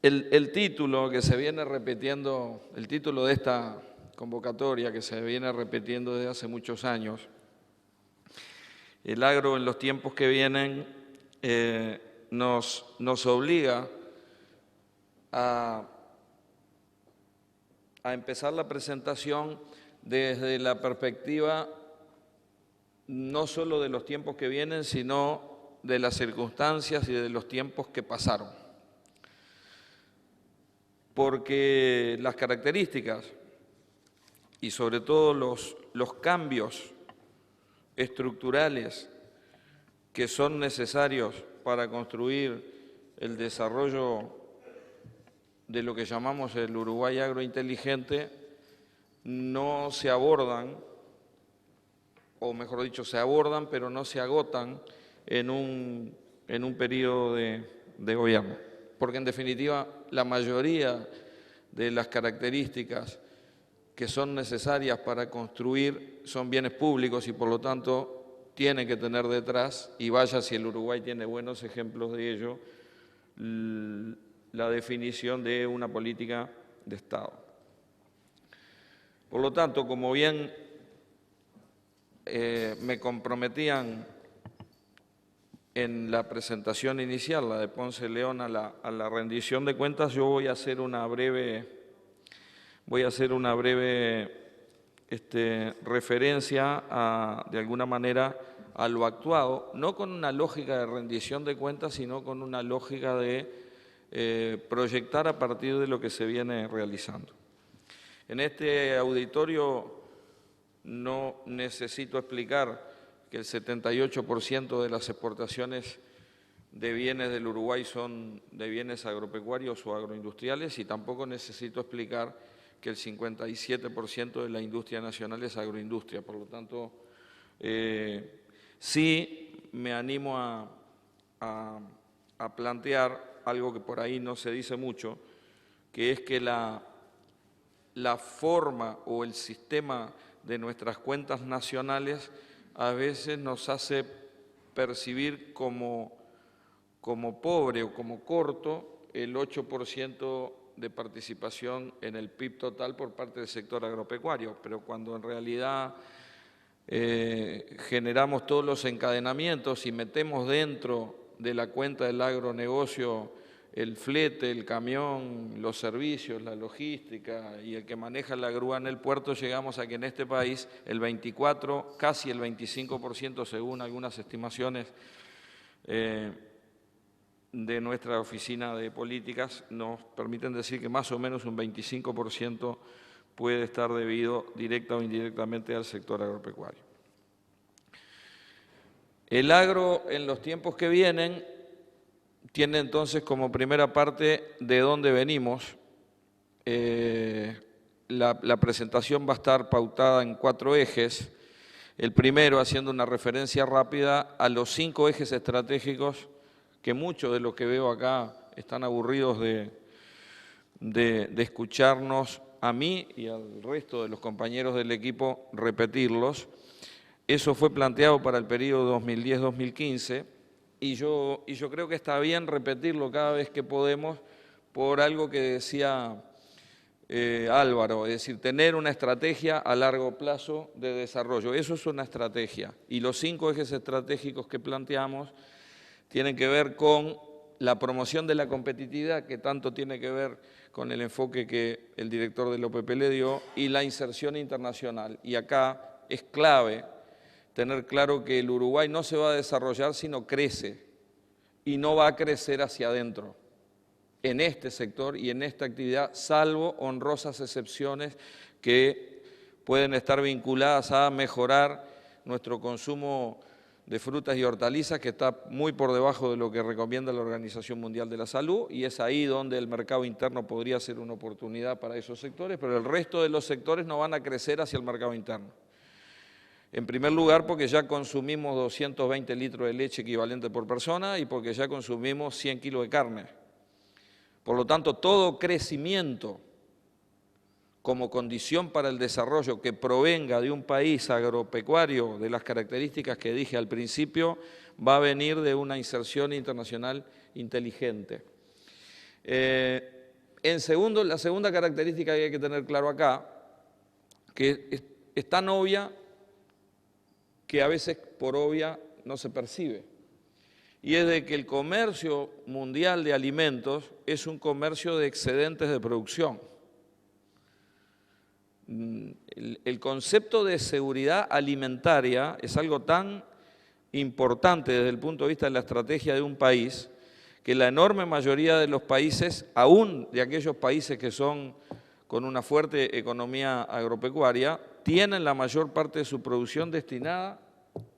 El título que se viene repitiendo, el título de esta convocatoria que se viene repitiendo desde hace muchos años, el agro en los tiempos que vienen, nos obliga a empezar la presentación desde la perspectiva no solo de los tiempos que vienen, sino de las circunstancias y de los tiempos que pasaron. Porque las características y sobre todo los cambios estructurales que son necesarios para construir el desarrollo de lo que llamamos el Uruguay agrointeligente no se abordan, o mejor dicho, se abordan pero no se agotan en un periodo de gobierno. Porque en definitiva la mayoría de las características que son necesarias para construir son bienes públicos y por lo tanto tienen que tener detrás, y vaya si el Uruguay tiene buenos ejemplos de ello, la definición de una política de Estado. Por lo tanto, como bien me comprometían en la presentación inicial, la de Ponce León, a la rendición de cuentas, yo voy a hacer una breve referencia de alguna manera a lo actuado, no con una lógica de rendición de cuentas, sino con una lógica de proyectar a partir de lo que se viene realizando. En este auditorio no necesito explicar que el 78% de las exportaciones de bienes del Uruguay son de bienes agropecuarios o agroindustriales, y tampoco necesito explicar que el 57% de la industria nacional es agroindustria. Por lo tanto, sí me animo a plantear algo que por ahí no se dice mucho, que es que la forma o el sistema de nuestras cuentas nacionales a veces nos hace percibir como pobre o como corto el 8% de participación en el PIB total por parte del sector agropecuario, pero cuando en realidad generamos todos los encadenamientos y metemos dentro de la cuenta del agronegocio el flete, el camión, los servicios, la logística y el que maneja la grúa en el puerto, llegamos a que en este país el 24, casi el 25%, según algunas estimaciones de nuestra oficina de políticas, nos permiten decir que más o menos un 25% puede estar debido directa o indirectamente al sector agropecuario. El agro en los tiempos que vienen tiene entonces como primera parte de dónde venimos. La presentación va a estar pautada en 4 ejes. El primero, haciendo una referencia rápida a los 5 ejes estratégicos que muchos de los que veo acá están aburridos de escucharnos a mí y al resto de los compañeros del equipo repetirlos. Eso fue planteado para el periodo 2010-2015 y yo creo que está bien repetirlo cada vez que podemos por algo que decía Álvaro, es decir, tener una estrategia a largo plazo de desarrollo. Eso es una estrategia, y los 5 ejes estratégicos que planteamos tienen que ver con la promoción de la competitividad, que tanto tiene que ver con el enfoque que el director del OPP le dio, y la inserción internacional. Y acá es clave tener claro que el Uruguay no se va a desarrollar sino crece, y no va a crecer hacia adentro en este sector y en esta actividad, salvo honrosas excepciones que pueden estar vinculadas a mejorar nuestro consumo de frutas y hortalizas, que está muy por debajo de lo que recomienda la Organización Mundial de la Salud, y es ahí donde el mercado interno podría ser una oportunidad para esos sectores, pero el resto de los sectores no van a crecer hacia el mercado interno. En primer lugar, porque ya consumimos 220 litros de leche equivalente por persona y porque ya consumimos 100 kilos de carne. Por lo tanto, todo crecimiento como condición para el desarrollo que provenga de un país agropecuario de las características que dije al principio, va a venir de una inserción internacional inteligente. La segunda característica que hay que tener claro acá, que es tan obvia que a veces por obvia no se percibe, y es de que el comercio mundial de alimentos es un comercio de excedentes de producción. El concepto de seguridad alimentaria es algo tan importante desde el punto de vista de la estrategia de un país, que la enorme mayoría de los países, aún de aquellos países que son con una fuerte economía agropecuaria, tienen la mayor parte de su producción destinada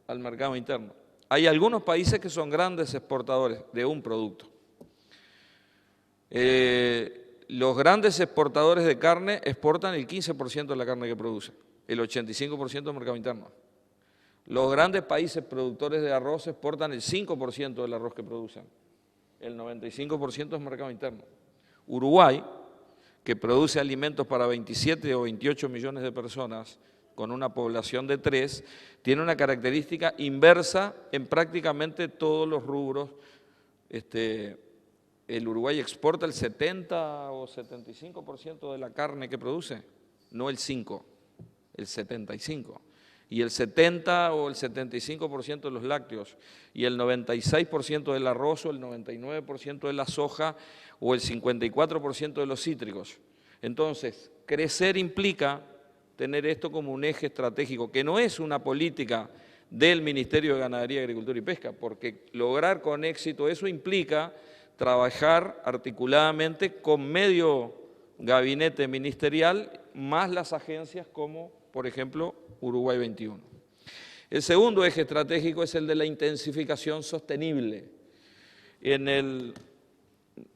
al mercado interno. Hay algunos países que son grandes exportadores de un producto. Los grandes exportadores de carne exportan el 15% de la carne que producen, el 85% del mercado interno. Los grandes países productores de arroz exportan el 5% del arroz que producen, el 95% es mercado interno. Uruguay, que produce alimentos para 27 o 28 millones de personas, con una población de 3, tiene una característica inversa en prácticamente todos los rubros. El Uruguay exporta el 70 o 75% de la carne que produce, no el 5, el 75%. Y el 70 o el 75% de los lácteos, y el 96% del arroz, o el 99% de la soja, o el 54% de los cítricos. Entonces, crecer implica tener esto como un eje estratégico, que no es una política del Ministerio de Ganadería, Agricultura y Pesca, porque lograr con éxito eso implica trabajar articuladamente con medio gabinete ministerial, más las agencias como, por ejemplo, Uruguay 21. El segundo eje estratégico es el de la intensificación sostenible.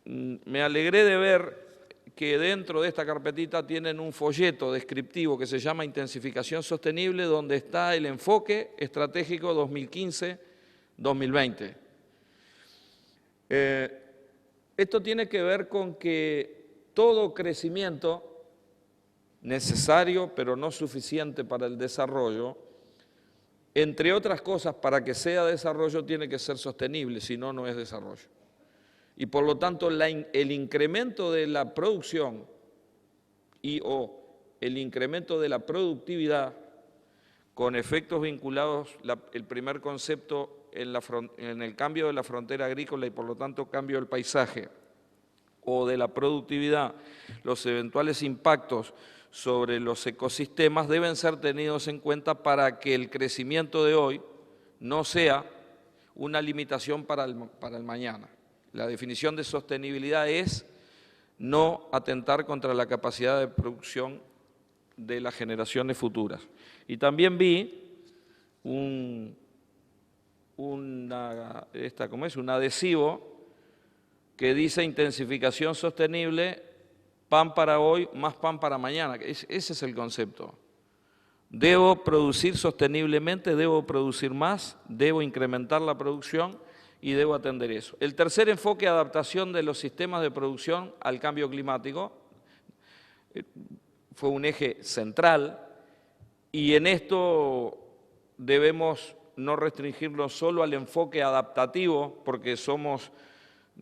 Me alegré de ver que dentro de esta carpetita tienen un folleto descriptivo que se llama Intensificación Sostenible, donde está el enfoque estratégico 2015-2020. Esto tiene que ver con que todo crecimiento necesario, pero no suficiente para el desarrollo, entre otras cosas, para que sea desarrollo tiene que ser sostenible, si no, no es desarrollo. Y por lo tanto, el incremento de la producción o el incremento de la productividad con efectos vinculados, el primer concepto en el cambio de la frontera agrícola y por lo tanto cambio del paisaje, o de la productividad, los eventuales impactos sobre los ecosistemas deben ser tenidos en cuenta para que el crecimiento de hoy no sea una limitación para el mañana. La definición de sostenibilidad es no atentar contra la capacidad de producción de las generaciones futuras. Y también vi un adhesivo que dice intensificación sostenible, pan para hoy, más pan para mañana. Ese es el concepto. Debo producir sosteniblemente, debo producir más, debo incrementar la producción y debo atender eso. El tercer enfoque, adaptación de los sistemas de producción al cambio climático, fue un eje central, y en esto debemos no restringirlo solo al enfoque adaptativo, porque somos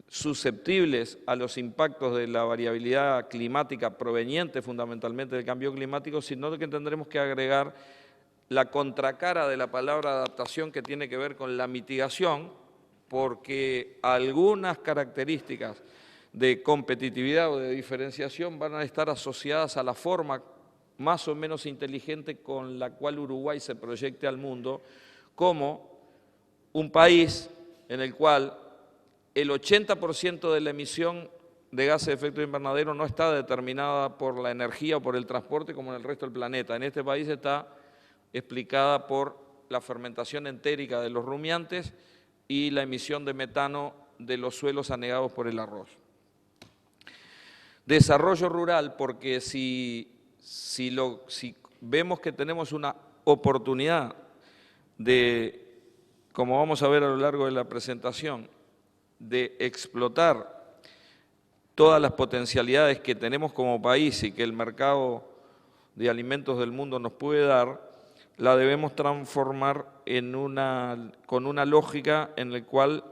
susceptibles a los impactos de la variabilidad climática proveniente fundamentalmente del cambio climático, sino que tendremos que agregar la contracara de la palabra adaptación, que tiene que ver con la mitigación, porque algunas características de competitividad o de diferenciación van a estar asociadas a la forma más o menos inteligente con la cual Uruguay se proyecte al mundo como un país en el cual el 80% de la emisión de gases de efecto invernadero no está determinada por la energía o por el transporte como en el resto del planeta. En este país está explicada por la fermentación entérica de los rumiantes y la emisión de metano de los suelos anegados por el arroz. Desarrollo rural, porque si vemos que tenemos una oportunidad de, como vamos a ver a lo largo de la presentación, de explotar todas las potencialidades que tenemos como país y que el mercado de alimentos del mundo nos puede dar, la debemos transformar con una lógica en la cual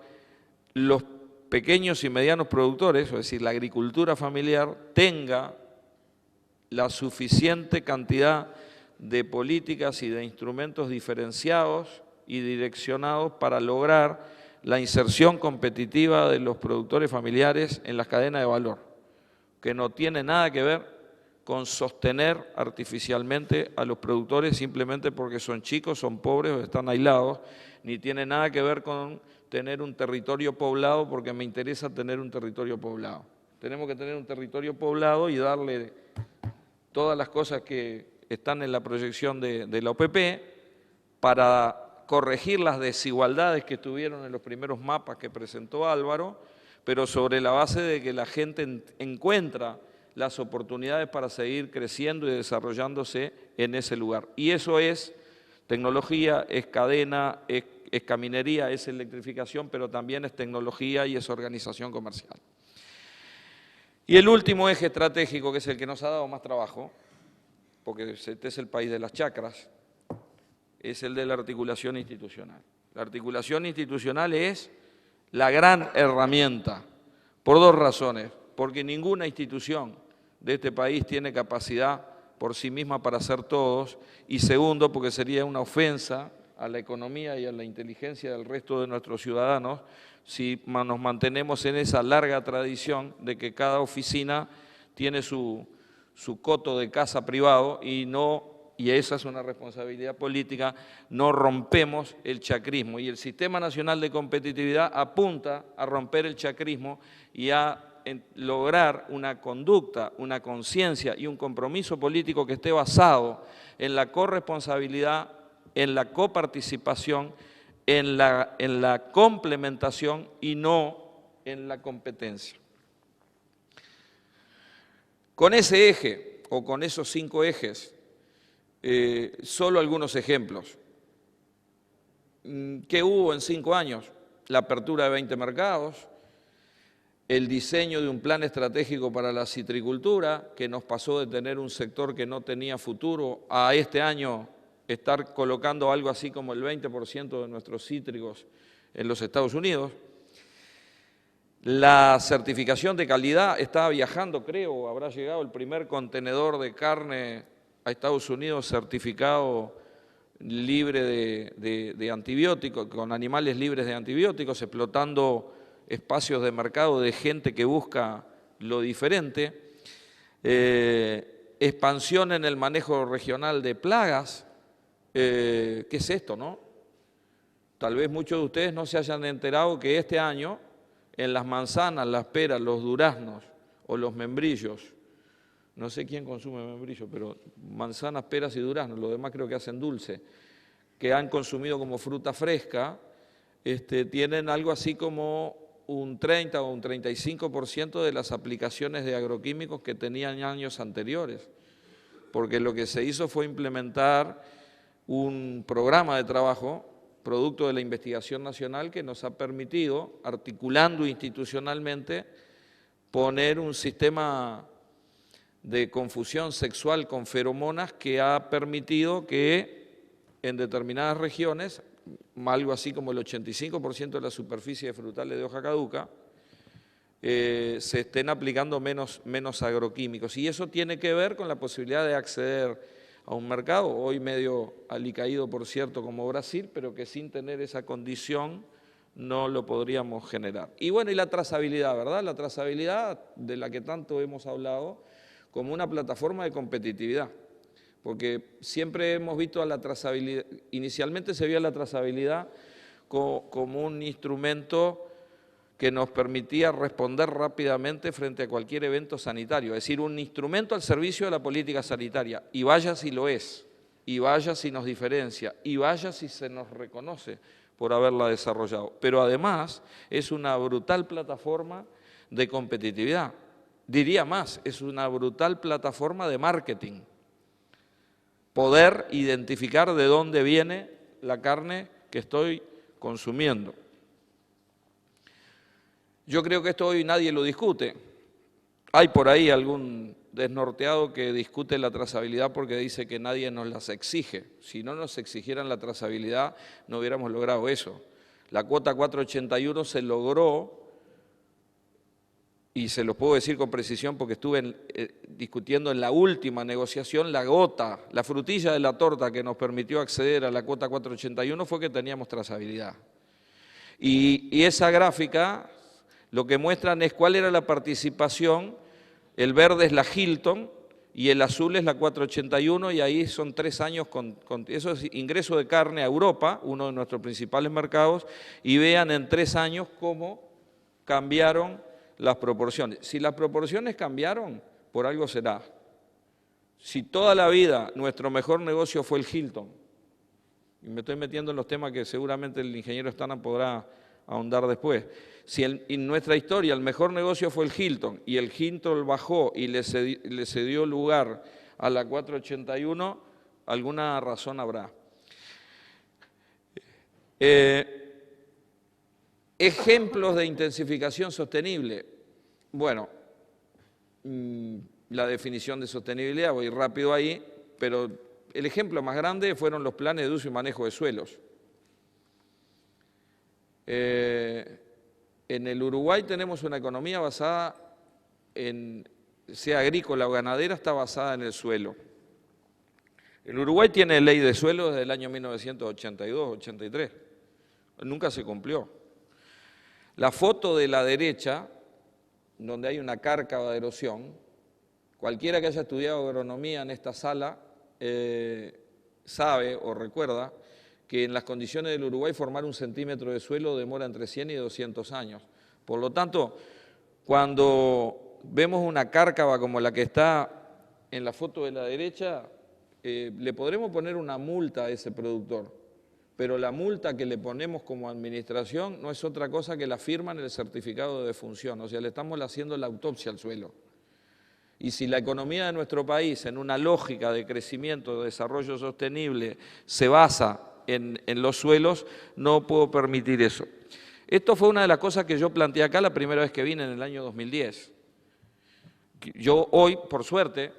los pequeños y medianos productores, es decir, la agricultura familiar, tenga la suficiente cantidad de políticas y de instrumentos diferenciados y direccionados para lograr la inserción competitiva de los productores familiares en las cadenas de valor, que no tiene nada que ver con sostener artificialmente a los productores simplemente porque son chicos, son pobres o están aislados, ni tiene nada que ver con tener un territorio poblado porque me interesa tener un territorio poblado. Tenemos que tener un territorio poblado y darle todas las cosas que están en la proyección de la OPP para corregir las desigualdades que tuvieron en los primeros mapas que presentó Álvaro, pero sobre la base de que la gente encuentra las oportunidades para seguir creciendo y desarrollándose en ese lugar. Y eso es tecnología, es cadena, es caminería, es electrificación, pero también es tecnología y es organización comercial. Y el último eje estratégico, que es el que nos ha dado más trabajo, porque este es el país de las chacras, es el de la articulación institucional. La articulación institucional es la gran herramienta, por dos razones, porque ninguna institución de este país tiene capacidad por sí misma para hacer todos, y segundo, porque sería una ofensa a la economía y a la inteligencia del resto de nuestros ciudadanos si nos mantenemos en esa larga tradición de que cada oficina tiene su coto de casa privado y esa es una responsabilidad política, no rompemos el chacrismo. Y el Sistema Nacional de Competitividad apunta a romper el chacrismo y a lograr una conducta, una conciencia y un compromiso político que esté basado en la corresponsabilidad, en la coparticipación, en la complementación y no en la competencia. Con ese eje, o con esos 5 ejes, solo algunos ejemplos. ¿Qué hubo en 5 años? La apertura de 20 mercados, el diseño de un plan estratégico para la citricultura, que nos pasó de tener un sector que no tenía futuro a este año estar colocando algo así como el 20% de nuestros cítricos en los Estados Unidos. La certificación de calidad, estaba viajando, creo, habrá llegado el primer contenedor de carne a Estados Unidos certificado libre de antibióticos, con animales libres de antibióticos, explotando espacios de mercado de gente que busca lo diferente, expansión en el manejo regional de plagas. ¿Qué es esto, no? Tal vez muchos de ustedes no se hayan enterado que este año en las manzanas, las peras, los duraznos o los membrillos, no sé quién consume membrillos, pero manzanas, peras y duraznos, los demás creo que hacen dulce, que han consumido como fruta fresca, tienen algo así como un 30 o un 35% de las aplicaciones de agroquímicos que tenían años anteriores, porque lo que se hizo fue implementar un programa de trabajo, producto de la investigación nacional, que nos ha permitido, articulando institucionalmente, poner un sistema de confusión sexual con feromonas que ha permitido que en determinadas regiones, algo así como el 85% de la superficie de frutales de hoja caduca, se estén aplicando menos agroquímicos. Y eso tiene que ver con la posibilidad de acceder a un mercado, hoy medio alicaído, por cierto, como Brasil, pero que sin tener esa condición no lo podríamos generar. Y bueno, y la trazabilidad, ¿verdad? La trazabilidad de la que tanto hemos hablado como una plataforma de competitividad. Porque siempre hemos visto a la trazabilidad, inicialmente se vio a la trazabilidad como un instrumento que nos permitía responder rápidamente frente a cualquier evento sanitario, es decir, un instrumento al servicio de la política sanitaria, y vaya si lo es, y vaya si nos diferencia, y vaya si se nos reconoce por haberla desarrollado. Pero además es una brutal plataforma de competitividad, diría más, es una brutal plataforma de marketing. Poder identificar de dónde viene la carne que estoy consumiendo. Yo creo que esto hoy nadie lo discute. Hay por ahí algún desnorteado que discute la trazabilidad porque dice que nadie nos las exige. Si no nos exigieran la trazabilidad, no hubiéramos logrado eso. La cuota 481 se logró y se los puedo decir con precisión porque estuve discutiendo en la última negociación, la gota, la frutilla de la torta que nos permitió acceder a la cuota 481 fue que teníamos trazabilidad. Y esa gráfica lo que muestran es cuál era la participación, el verde es la Hilton y el azul es la 481 y ahí son 3 años eso es ingreso de carne a Europa, uno de nuestros principales mercados, y vean en 3 años cómo cambiaron las proporciones. Si las proporciones cambiaron, por algo será. Si toda la vida nuestro mejor negocio fue el Hilton, y me estoy metiendo en los temas que seguramente el ingeniero Stana podrá ahondar después, si en nuestra historia el mejor negocio fue el Hilton, y el Hilton bajó y le cedió lugar a la 481, alguna razón habrá. Ejemplos de intensificación sostenible. Bueno, la definición de sostenibilidad, voy rápido ahí, pero el ejemplo más grande fueron los planes de uso y manejo de suelos. En el Uruguay tenemos una economía basada sea agrícola o ganadera, está basada en el suelo. El Uruguay tiene ley de suelo desde el año 1982-83, nunca se cumplió. La foto de la derecha, donde hay una cárcava de erosión, cualquiera que haya estudiado agronomía en esta sala sabe o recuerda que en las condiciones del Uruguay formar 1 centímetro de suelo demora entre 100 y 200 años. Por lo tanto, cuando vemos una cárcava como la que está en la foto de la derecha, le podremos poner una multa a ese productor, pero la multa que le ponemos como administración no es otra cosa que la firma en el certificado de defunción, o sea, le estamos haciendo la autopsia al suelo. Y si la economía de nuestro país, en una lógica de crecimiento, de desarrollo sostenible, se basa en los suelos, no puedo permitir eso. Esto fue una de las cosas que yo planteé acá la primera vez que vine en el año 2010. Yo hoy, por suerte,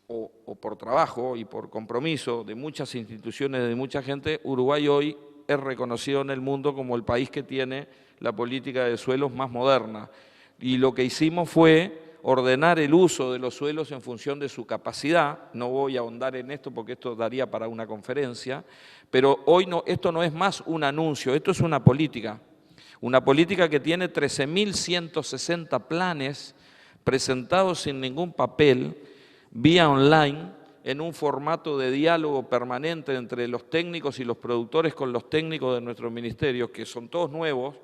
o por trabajo y por compromiso de muchas instituciones, de mucha gente, Uruguay hoy es reconocido en el mundo como el país que tiene la política de suelos más moderna. Y lo que hicimos fue ordenar el uso de los suelos en función de su capacidad. No voy a ahondar en esto porque esto daría para una conferencia, pero hoy no, esto no es más un anuncio, esto es una política que tiene 13.160 planes presentados sin ningún papel, vía online, en un formato de diálogo permanente entre los técnicos y los productores con los técnicos de nuestro ministerio, que son todos nuevos,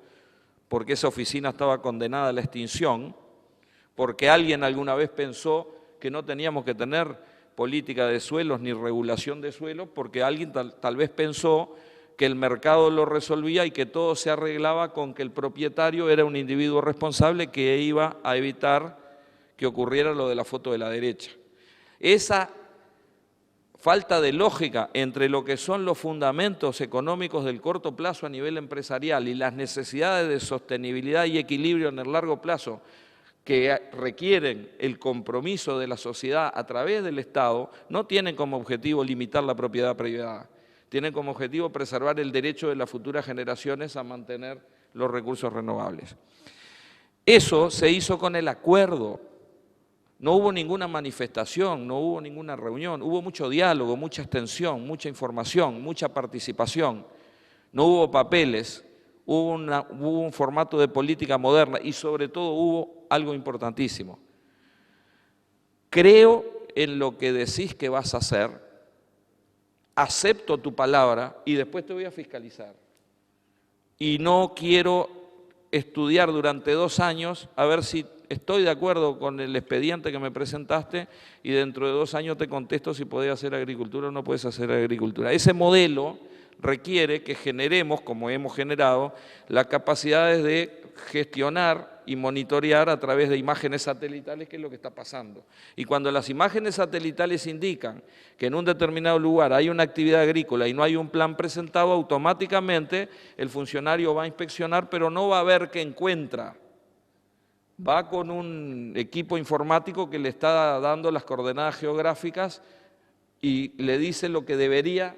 porque esa oficina estaba condenada a la extinción, porque alguien alguna vez pensó que no teníamos que tener política de suelos ni regulación de suelos, porque alguien tal vez pensó que el mercado lo resolvía y que todo se arreglaba con que el propietario era un individuo responsable que iba a evitar que ocurriera lo de la foto de la derecha. Esa falta de lógica entre lo que son los fundamentos económicos del corto plazo a nivel empresarial y las necesidades de sostenibilidad y equilibrio en el largo plazo que requieren el compromiso de la sociedad a través del Estado, no tienen como objetivo limitar la propiedad privada, tienen como objetivo preservar el derecho de las futuras generaciones a mantener los recursos renovables. Eso se hizo con el acuerdo. No hubo ninguna manifestación, no hubo ninguna reunión, hubo mucho diálogo, mucha extensión, mucha información, mucha participación. No hubo papeles, hubo un formato de política moderna y sobre todo hubo algo importantísimo. Creo en lo que decís que vas a hacer, acepto tu palabra y después te voy a fiscalizar. Y no quiero estudiar durante 2 años a ver si estoy de acuerdo con el expediente que me presentaste y dentro de 2 años te contesto si podés hacer agricultura o no puedes hacer agricultura. Ese modelo requiere que generemos, como hemos generado, las capacidades de gestionar y monitorear a través de imágenes satelitales qué es lo que está pasando. Y cuando las imágenes satelitales indican que en un determinado lugar hay una actividad agrícola y no hay un plan presentado, automáticamente el funcionario va a inspeccionar, pero no va a ver qué encuentra. Va con un equipo informático que le está dando las coordenadas geográficas y le dice lo que debería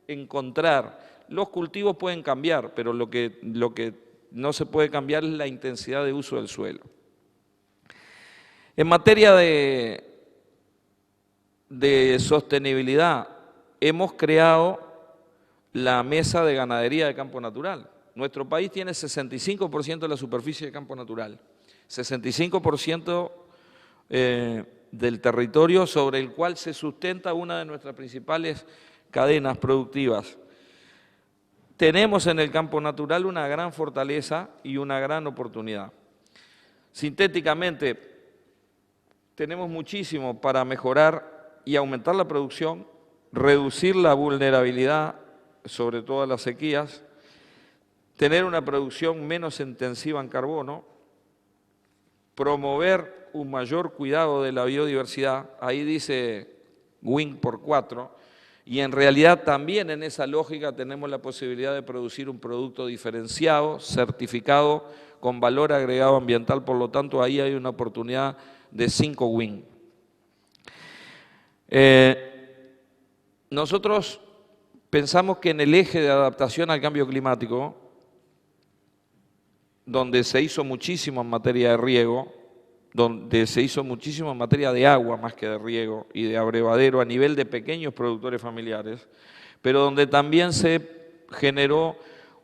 encontrar. Los cultivos pueden cambiar, pero lo que no se puede cambiar es la intensidad de uso del suelo. En materia de sostenibilidad, hemos creado la Mesa de Ganadería de Campo Natural. Nuestro país tiene 65% de la superficie de campo natural, 65% del territorio sobre el cual se sustenta una de nuestras principales cadenas productivas. Tenemos en el campo natural una gran fortaleza y una gran oportunidad. Sintéticamente, tenemos muchísimo para mejorar y aumentar la producción, reducir la vulnerabilidad, sobre todo a las sequías, tener una producción menos intensiva en carbono, promover un mayor cuidado de la biodiversidad, ahí dice WIN por 4, y en realidad también en esa lógica tenemos la posibilidad de producir un producto diferenciado, certificado, con valor agregado ambiental, por lo tanto ahí hay una oportunidad de 5 WIN. Nosotros pensamos que en el eje de adaptación al cambio climático, donde se hizo muchísimo en materia de riego, donde se hizo muchísimo en materia de agua más que de riego y de abrevadero a nivel de pequeños productores familiares, pero donde también se generó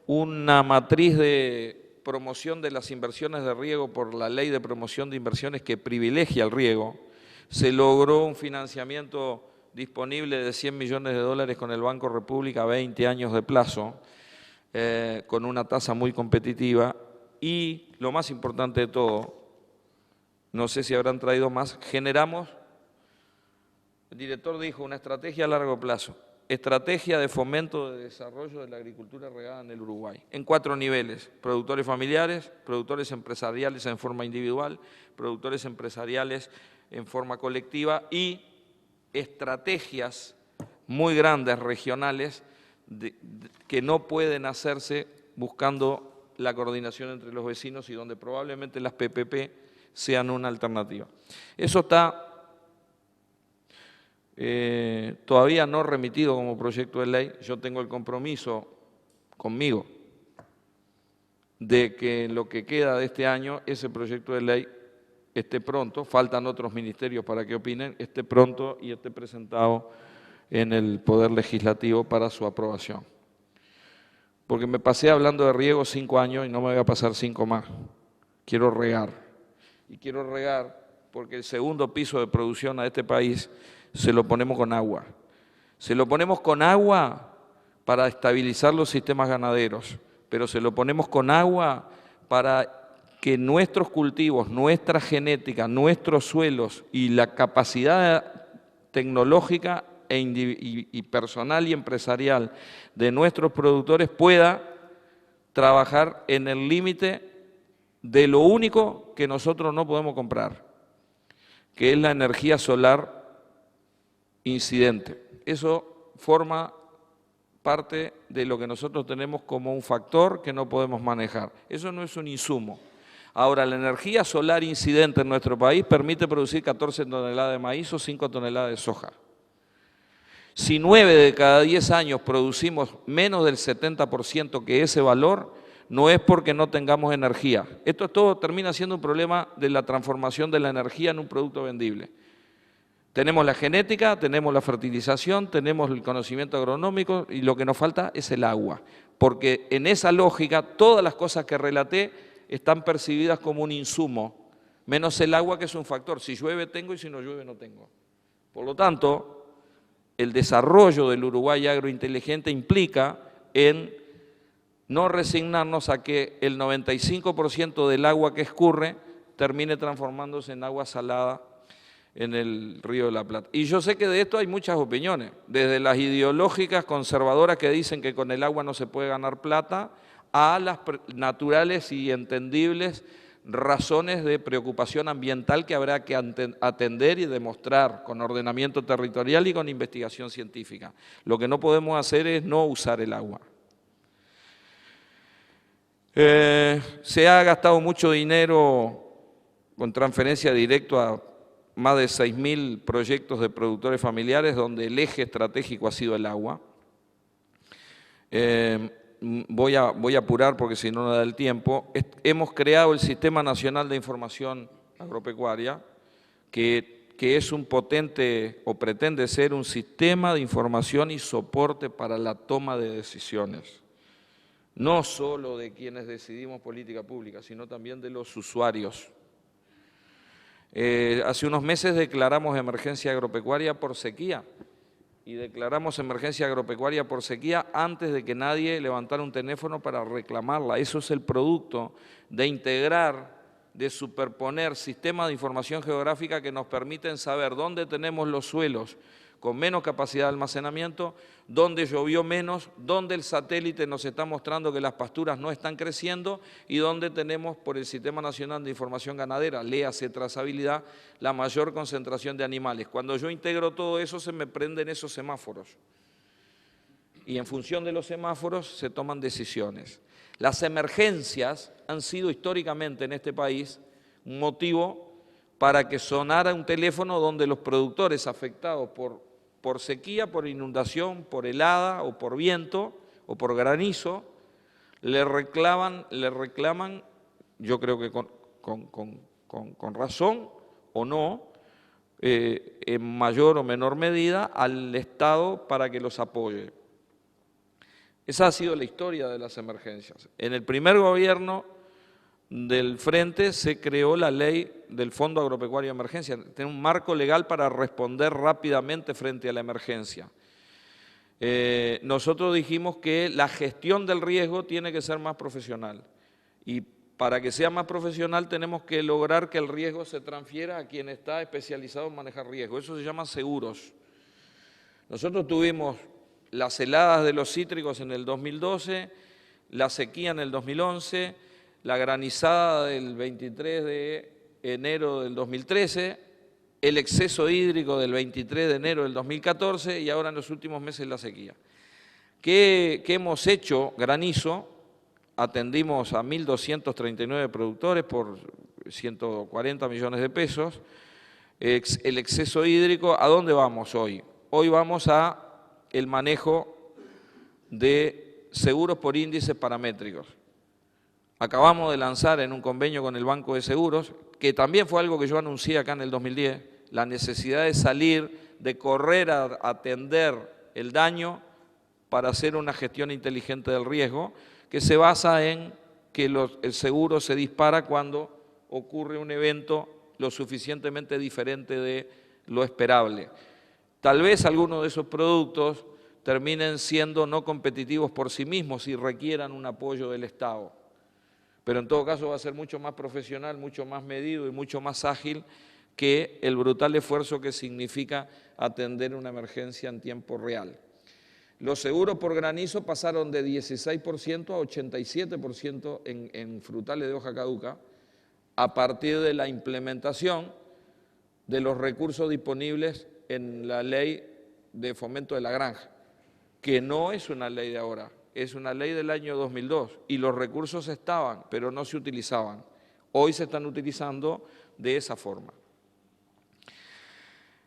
una matriz de promoción de las inversiones de riego por la Ley de Promoción de Inversiones que privilegia el riego, se logró un financiamiento disponible de 100 millones de dólares con el Banco República a 20 años de plazo, con una tasa muy competitiva y, lo más importante de todo, no sé si habrán traído más, generamos, el director dijo, una estrategia a largo plazo, estrategia de fomento de desarrollo de la agricultura regada en el Uruguay, en 4 niveles, productores familiares, productores empresariales en forma individual, productores empresariales en forma colectiva y estrategias muy grandes, regionales, que no pueden hacerse buscando la coordinación entre los vecinos y donde probablemente las PPP sean una alternativa. Eso está todavía no remitido como proyecto de ley. Yo tengo el compromiso conmigo de que en lo que queda de este año ese proyecto de ley esté pronto, faltan otros ministerios para que opinen, esté pronto y esté presentado en el Poder Legislativo para su aprobación. Porque me pasé hablando de riego 5 años y no me voy a pasar 5 más. Quiero regar. Y quiero regar porque el segundo piso de producción a este país se lo ponemos con agua. Se lo ponemos con agua para estabilizar los sistemas ganaderos, pero se lo ponemos con agua para que nuestros cultivos, nuestra genética, nuestros suelos y la capacidad tecnológica y personal y empresarial de nuestros productores pueda trabajar en el límite de lo único que nosotros no podemos comprar, que es la energía solar incidente. Eso forma parte de lo que nosotros tenemos como un factor que no podemos manejar. Eso no es un insumo. Ahora, la energía solar incidente en nuestro país permite producir 14 toneladas de maíz o 5 toneladas de soja. Si 9 de cada 10 años producimos menos del 70% que ese valor, no es porque no tengamos energía. Esto todo termina siendo un problema de la transformación de la energía en un producto vendible. Tenemos la genética, tenemos la fertilización, tenemos el conocimiento agronómico y lo que nos falta es el agua. Porque en esa lógica todas las cosas que relaté están percibidas como un insumo, menos el agua que es un factor. Si llueve tengo y si no llueve no tengo. Por lo tanto, el desarrollo del Uruguay agrointeligente implica en no resignarnos a que el 95% del agua que escurre termine transformándose en agua salada en el Río de la Plata. Y yo sé que de esto hay muchas opiniones, desde las ideológicas conservadoras que dicen que con el agua no se puede ganar plata, a las naturales y entendibles razones de preocupación ambiental que habrá que atender y demostrar con ordenamiento territorial y con investigación científica. Lo que no podemos hacer es no usar el agua. Se ha gastado mucho dinero con transferencia directa a más de 6.000 proyectos de productores familiares donde el eje estratégico ha sido el agua. Voy a apurar porque si no no da el tiempo. Hemos creado el Sistema Nacional de Información Agropecuaria, que es un potente o pretende ser un sistema de información y soporte para la toma de decisiones, no solo de quienes decidimos política pública, sino también de los usuarios. Hace unos meses declaramos emergencia agropecuaria por sequía, y declaramos emergencia agropecuaria por sequía antes de que nadie levantara un teléfono para reclamarla. Eso es el producto de integrar, de superponer sistemas de información geográfica que nos permiten saber dónde tenemos los suelos con menos capacidad de almacenamiento, dónde llovió menos, dónde el satélite nos está mostrando que las pasturas no están creciendo y dónde tenemos por el Sistema Nacional de Información Ganadera, léase trazabilidad, la mayor concentración de animales. Cuando yo integro todo eso se me prenden esos semáforos y en función de los semáforos se toman decisiones. Las emergencias han sido históricamente en este país un motivo para que sonara un teléfono donde los productores afectados por sequía, por inundación, por helada o por viento o por granizo, le reclaman, yo creo que con razón o no, en mayor o menor medida, al Estado para que los apoye. Esa ha sido la historia de las emergencias. En el primer gobierno del Frente se creó la ley del Fondo Agropecuario de Emergencia, tiene un marco legal para responder rápidamente frente a la emergencia. Nosotros dijimos que la gestión del riesgo tiene que ser más profesional y para que sea más profesional tenemos que lograr que el riesgo se transfiera a quien está especializado en manejar riesgo. Eso se llama seguros. Nosotros tuvimos las heladas de los cítricos en el 2012, la sequía en el 2011, la granizada del 23 de enero del 2013, el exceso hídrico del 23 de enero del 2014 y ahora en los últimos meses la sequía. ¿Qué hemos hecho? Granizo, atendimos a 1.239 productores por 140 millones de pesos. El exceso hídrico, ¿a dónde vamos hoy? Hoy vamos a el manejo de seguros por índices paramétricos. Acabamos de lanzar en un convenio con el Banco de Seguros, que también fue algo que yo anuncié acá en el 2010, la necesidad de salir, de correr a atender el daño para hacer una gestión inteligente del riesgo, que se basa en que el seguro se dispara cuando ocurre un evento lo suficientemente diferente de lo esperable. Tal vez algunos de esos productos terminen siendo no competitivos por sí mismos y requieran un apoyo del Estado. Pero en todo caso va a ser mucho más profesional, mucho más medido y mucho más ágil que el brutal esfuerzo que significa atender una emergencia en tiempo real. Los seguros por granizo pasaron de 16% a 87% en frutales de hoja caduca a partir de la implementación de los recursos disponibles en la ley de fomento de la granja, que no es una ley de ahora, es una ley del año 2002 y los recursos estaban, pero no se utilizaban. Hoy se están utilizando de esa forma.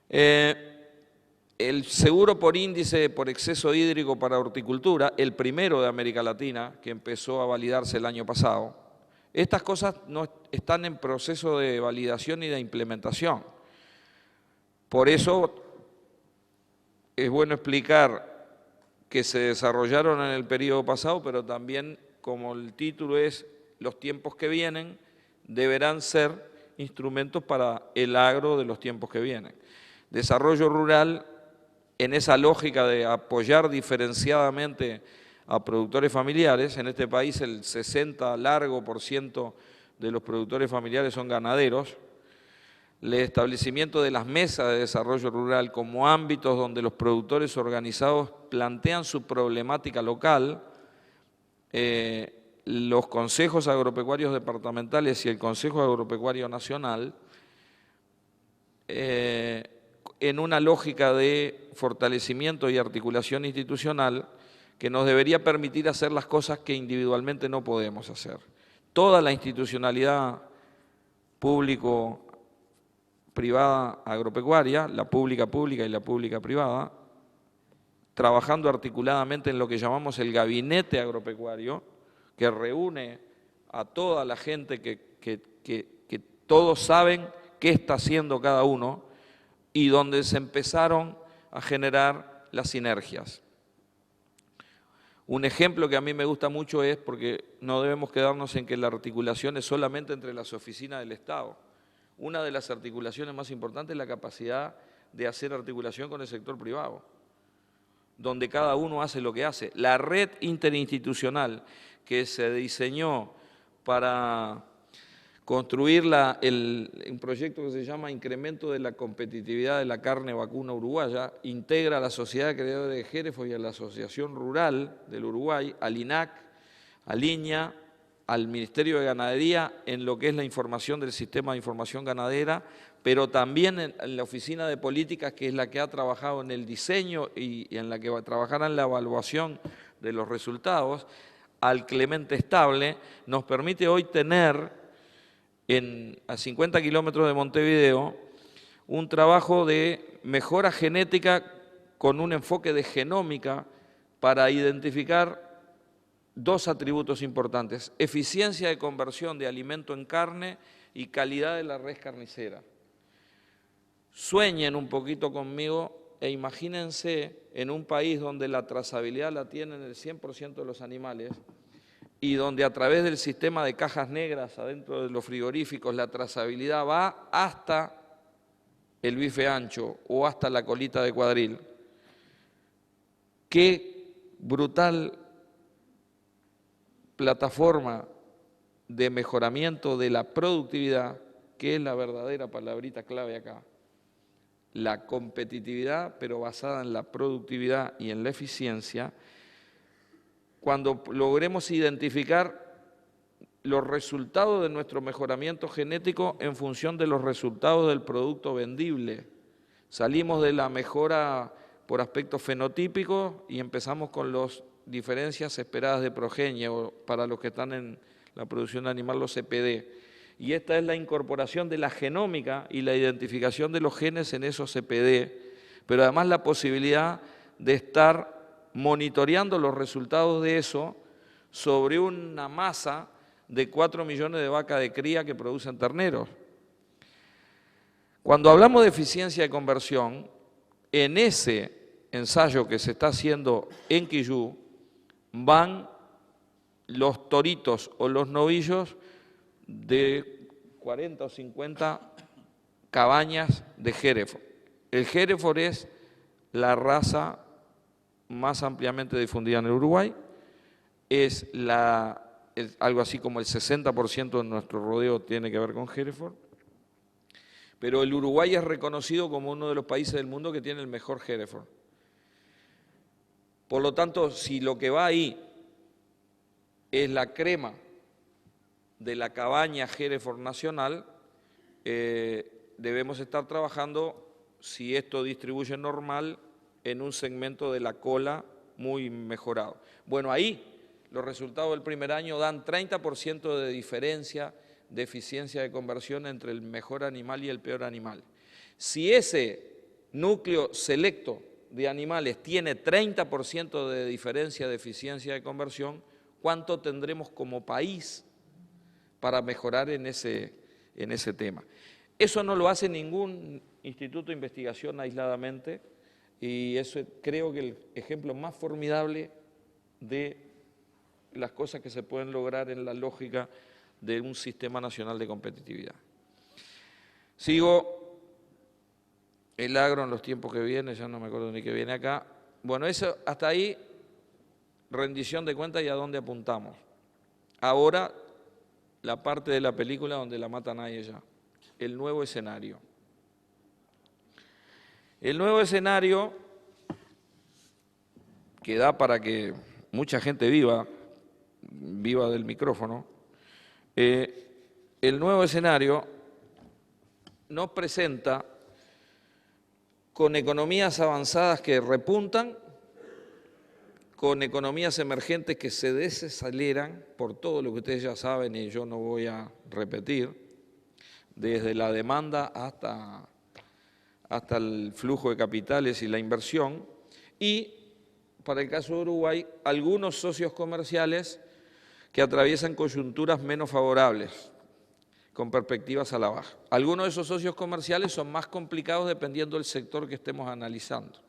El seguro por índice por exceso hídrico para horticultura, el primero de América Latina, que empezó a validarse el año pasado, estas cosas no están en proceso de validación y de implementación. Por eso es bueno explicar que se desarrollaron en el periodo pasado, pero también, como el título es los tiempos que vienen, deberán ser instrumentos para el agro de los tiempos que vienen. Desarrollo rural, en esa lógica de apoyar diferenciadamente a productores familiares, en este país el 60% de los productores familiares son ganaderos, el establecimiento de las mesas de desarrollo rural como ámbitos donde los productores organizados plantean su problemática local, los consejos agropecuarios departamentales y el Consejo Agropecuario Nacional, en una lógica de fortalecimiento y articulación institucional que nos debería permitir hacer las cosas que individualmente no podemos hacer. Toda la institucionalidad público-privada agropecuaria, la pública y la pública privada, trabajando articuladamente en lo que llamamos el gabinete agropecuario, que reúne a toda la gente que todos saben qué está haciendo cada uno y donde se empezaron a generar las sinergias. Un ejemplo que a mí me gusta mucho es, porque no debemos quedarnos en que la articulación es solamente entre las oficinas del Estado. Una de las articulaciones más importantes es la capacidad de hacer articulación con el sector privado, donde cada uno hace lo que hace. La red interinstitucional que se diseñó para construir un proyecto que se llama Incremento de la Competitividad de la Carne Vacuna Uruguaya, integra a la Sociedad de Criadores de Hereford y a la Asociación Rural del Uruguay, al INAC, al INIA, al Ministerio de Ganadería en lo que es la información del Sistema de Información Ganadera, pero también en la Oficina de Políticas, que es la que ha trabajado en el diseño y en la que va a trabajar en la evaluación de los resultados, al Clemente Estable, nos permite hoy tener a 50 kilómetros de Montevideo un trabajo de mejora genética con un enfoque de genómica para identificar dos atributos importantes: eficiencia de conversión de alimento en carne y calidad de la res carnicera. Sueñen un poquito conmigo e imagínense en un país donde la trazabilidad la tienen el 100% de los animales y donde a través del sistema de cajas negras adentro de los frigoríficos la trazabilidad va hasta el bife ancho o hasta la colita de cuadril. Qué brutal plataforma de mejoramiento de la productividad, que es la verdadera palabrita clave acá. La competitividad, pero basada en la productividad y en la eficiencia, cuando logremos identificar los resultados de nuestro mejoramiento genético en función de los resultados del producto vendible. Salimos de la mejora por aspectos fenotípicos y empezamos con las diferencias esperadas de progenie, o para los que están en la producción animal, los CPD. Y esta es la incorporación de la genómica y la identificación de los genes en esos CPD, pero además la posibilidad de estar monitoreando los resultados de eso sobre una masa de 4 millones de vacas de cría que producen terneros. Cuando hablamos de eficiencia de conversión, en ese ensayo que se está haciendo en Quillú, van los toritos o los novillos de 40 o 50 cabañas de Hereford. El Hereford es la raza más ampliamente difundida en el Uruguay, es algo así como el 60% de nuestro rodeo tiene que ver con Hereford, pero el Uruguay es reconocido como uno de los países del mundo que tiene el mejor Hereford. Por lo tanto, si lo que va ahí es la crema de la cabaña Hereford nacional, debemos estar trabajando, si esto distribuye normal, en un segmento de la cola muy mejorado. Bueno, ahí los resultados del primer año dan 30% de diferencia de eficiencia de conversión entre el mejor animal y el peor animal. Si ese núcleo selecto de animales tiene 30% de diferencia de eficiencia de conversión, ¿cuánto tendremos como país para mejorar en ese tema? Eso no lo hace ningún instituto de investigación aisladamente, y eso creo que el ejemplo más formidable de las cosas que se pueden lograr en la lógica de un sistema nacional de competitividad. Sigo el agro en los tiempos que viene, ya no me acuerdo ni qué viene acá. Bueno, eso hasta ahí, rendición de cuentas y a dónde apuntamos. Ahora, la parte de la película donde la matan a ella, el nuevo escenario. El nuevo escenario que da para que mucha gente viva del micrófono, el nuevo escenario nos presenta con economías avanzadas que repuntan, con economías emergentes que se desaceleran por todo lo que ustedes ya saben y yo no voy a repetir, desde la demanda hasta el flujo de capitales y la inversión, y para el caso de Uruguay, algunos socios comerciales que atraviesan coyunturas menos favorables, con perspectivas a la baja. Algunos de esos socios comerciales son más complicados dependiendo del sector que estemos analizando.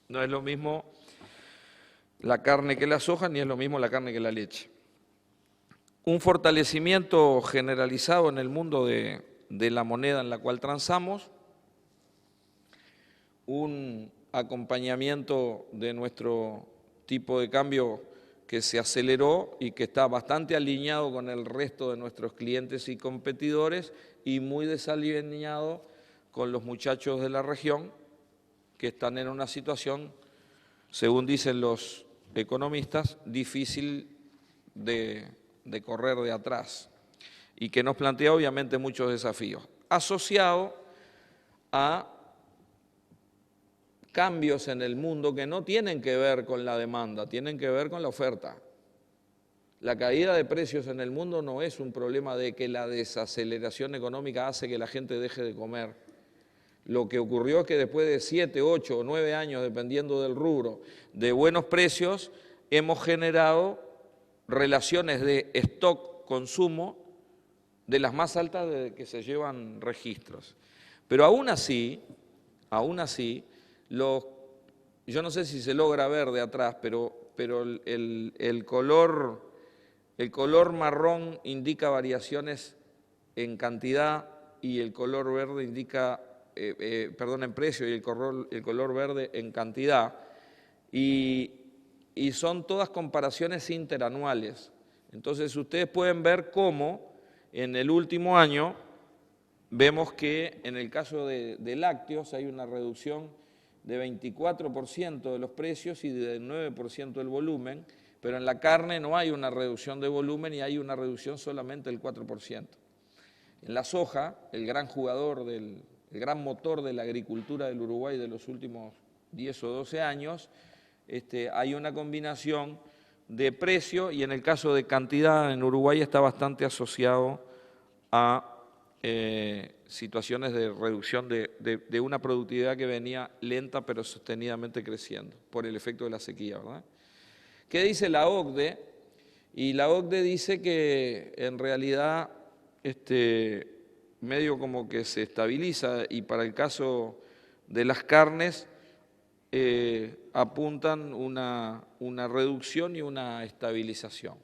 No es lo mismo la carne que la soja, ni es lo mismo la carne que la leche. Un fortalecimiento generalizado en el mundo de la moneda en la cual transamos, un acompañamiento de nuestro tipo de cambio que se aceleró y que está bastante alineado con el resto de nuestros clientes y competidores y muy desalineado con los muchachos de la región que están en una situación, según dicen los economistas, difícil de correr de atrás y que nos plantea obviamente muchos desafíos, asociado a cambios en el mundo que no tienen que ver con la demanda, tienen que ver con la oferta. La caída de precios en el mundo no es un problema de que la desaceleración económica hace que la gente deje de comer. Lo que ocurrió es que después de 7, 8 o 9 años, dependiendo del rubro, de buenos precios, hemos generado relaciones de stock-consumo de las más altas de que se llevan registros. Pero aún así, yo no sé si se logra ver de atrás, pero el color marrón indica variaciones en cantidad y el color verde indica, en precio y el color verde en cantidad. Y son todas comparaciones interanuales. Entonces ustedes pueden ver cómo en el último año vemos que en el caso de lácteos hay una reducción de 24% de los precios y de 9% del volumen, pero en la carne no hay una reducción de volumen y hay una reducción solamente del 4%. En la soja, el gran jugador, el gran motor de la agricultura del Uruguay de los últimos 10 o 12 años, hay una combinación de precio y en el caso de cantidad en Uruguay está bastante asociado a situaciones de reducción de una productividad que venía lenta pero sostenidamente creciendo por el efecto de la sequía, ¿verdad? ¿Qué dice la OCDE? Y la OCDE dice que en realidad medio como que se estabiliza y para el caso de las carnes apuntan una reducción y una estabilización.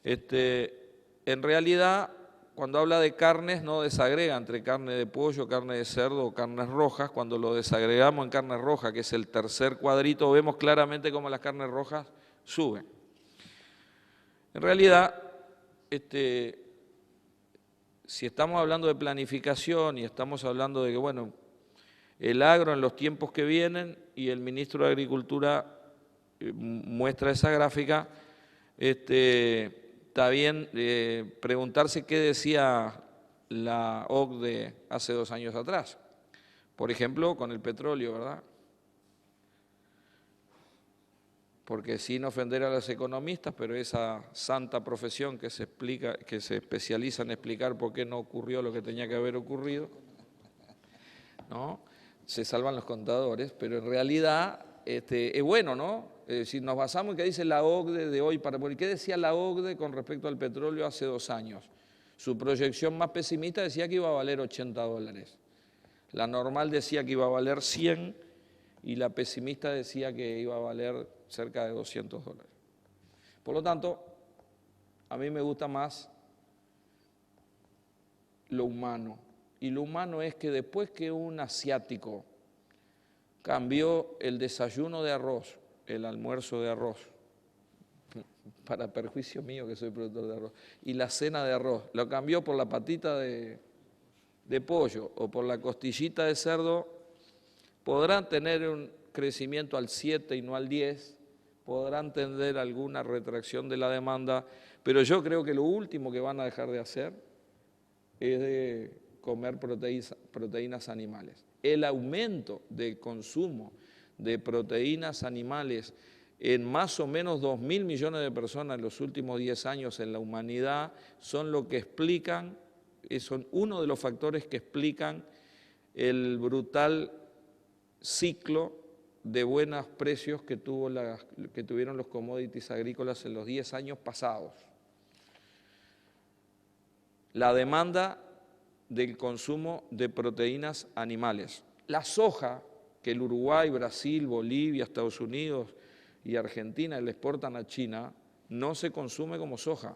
En realidad, cuando habla de carnes, no desagrega entre carne de pollo, carne de cerdo o carnes rojas. Cuando lo desagregamos en carne roja, que es el tercer cuadrito, vemos claramente cómo las carnes rojas suben. En realidad, si estamos hablando de planificación y estamos hablando de que, bueno, el agro en los tiempos que vienen, y el ministro de Agricultura muestra esa gráfica, está bien preguntarse qué decía la OCDE hace 2 años atrás. Por ejemplo, con el petróleo, ¿verdad? Porque sin ofender a los economistas, pero esa santa profesión que se especializa en explicar por qué no ocurrió lo que tenía que haber ocurrido, ¿no? Se salvan los contadores, pero en realidad es bueno, ¿no? Si nos basamos en qué dice la OCDE de hoy, ¿qué decía la OCDE con respecto al petróleo hace 2 años? Su proyección más pesimista decía que iba a valer $80. La normal decía que iba a valer 100 y la pesimista decía que iba a valer cerca de $200. Por lo tanto, a mí me gusta más lo humano. Y lo humano es que después que un asiático cambió el desayuno de arroz, el almuerzo de arroz, para perjuicio mío que soy productor de arroz, y la cena de arroz, lo cambió por la patita de pollo o por la costillita de cerdo, podrán tener un crecimiento al 7 y no al 10, podrán tener alguna retracción de la demanda, pero yo creo que lo último que van a dejar de hacer es de comer proteínas animales. El aumento del consumo de proteínas animales en más o menos 2.000 millones de personas en los últimos 10 años en la humanidad son lo que explican, son uno de los factores que explican el brutal ciclo de buenos precios que tuvieron los commodities agrícolas en los 10 años pasados. la demanda del consumo de proteínas animales. La soja, que el Uruguay, Brasil, Bolivia, Estados Unidos y Argentina le exportan a China, no se consume como soja